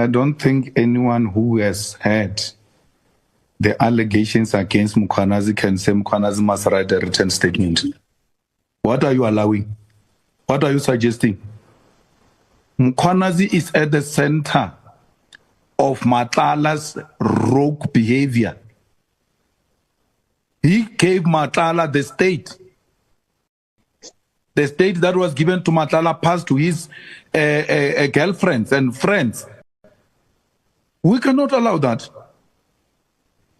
I don't think anyone who has heard the allegations against Mkhwanazi can say Mkhwanazi must write a written statement. What are you allowing? What are you suggesting? Mkhwanazi is at the center of Matlala's rogue behavior. He gave Matlala the state. The state that was given to Matlala passed to his girlfriends and friends. We cannot allow that.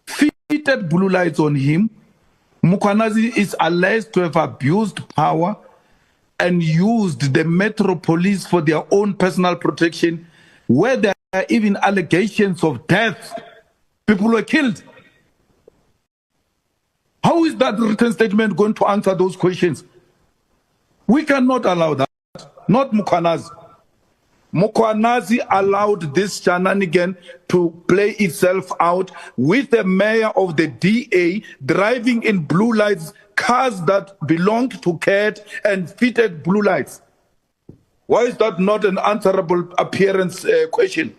Fitted blue lights on him. Mkhwanazi is alleged to have abused power and used the Metro Police for their own personal protection, where there are even allegations of death. People were killed. How is that written statement going to answer those questions? We cannot allow that. Not Mkhwanazi. Mkhwanazi allowed this shenanigan to play itself out with the mayor of the DA driving in blue lights, cars that belonged to CAT and fitted blue lights. Why is that not an answerable appearance question?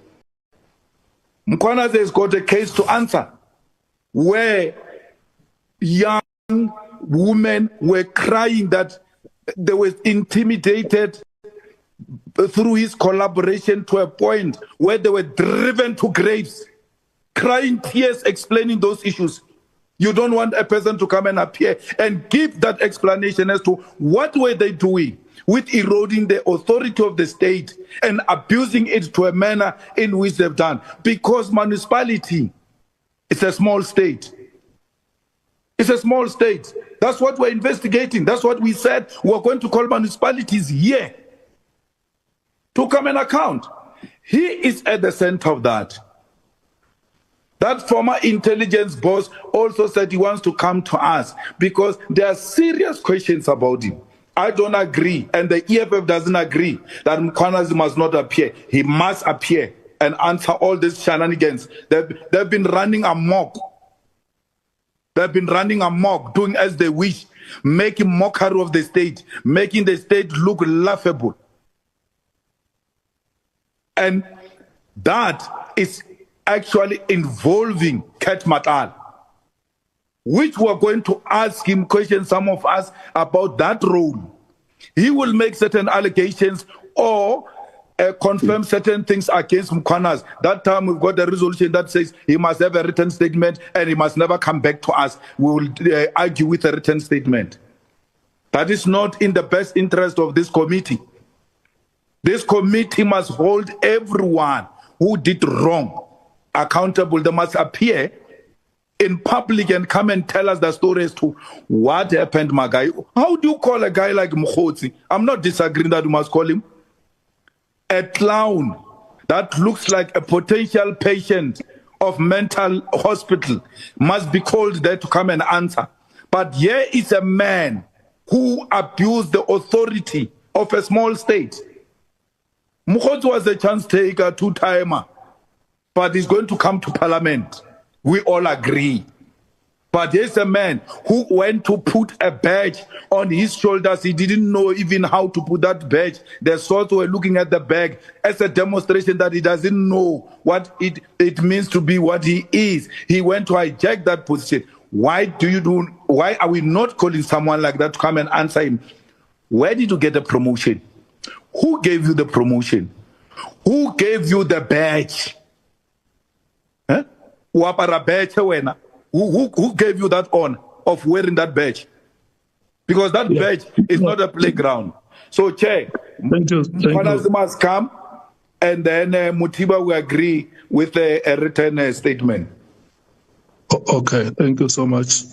Mkhwanazi has got a case to answer where young women were crying that they were intimidated through his collaboration to a point where they were driven to graves, crying tears, explaining those issues. You don't want a person to come and appear and give that explanation as to what were they doing with eroding the authority of the state and abusing it to a manner in which they've done. Because municipality is a small state. It's a small state. That's what we're investigating. That's what we said we're going to call municipalities here to come and account. He is at the center of that. That former intelligence boss also said he wants to come to us because there are serious questions about him. I don't agree, and the EFF doesn't agree that Mkhwanazi must not appear. He must appear and answer all these shenanigans. They've been running amok. They've been running amok, doing as they wish, making mockery of the state, making the state look laughable. And that is actually involving Cat Matlala, which we're going to ask him questions, some of us, about that role. He will make certain allegations or confirm certain things against Mkhwanazi. That time we've got a resolution that says he must have a written statement and he must never come back to us. We will argue with a written statement. That is not in the best interest of this committee. This committee must hold everyone who did wrong accountable. They must appear in public and come and tell us the story as to what happened, my guy. How do you call a guy like Mkhwanazi? I'm not disagreeing that you must call him a clown that looks like a potential patient of mental hospital, must be called there to come and answer. But here is a man who abused the authority of a small state. Mkhwanazi was a chance taker, two-timer, but he's going to come to parliament. We all agree. But here's a man who went to put a badge on his shoulders. He didn't know even how to put that badge. The soldiers were looking at the bag as a demonstration that he doesn't know what it means to be what he is. He went to hijack that position. Why are we not calling someone like that to come and answer him? Where did you get the promotion? Who gave you the promotion? Who gave you the badge? Huh? Who gave you that honor of wearing that badge? Because that badge is not a playground. So, Chair, Mkhwanazi must come, and then Mutiba will agree with a written statement. Okay, thank you so much.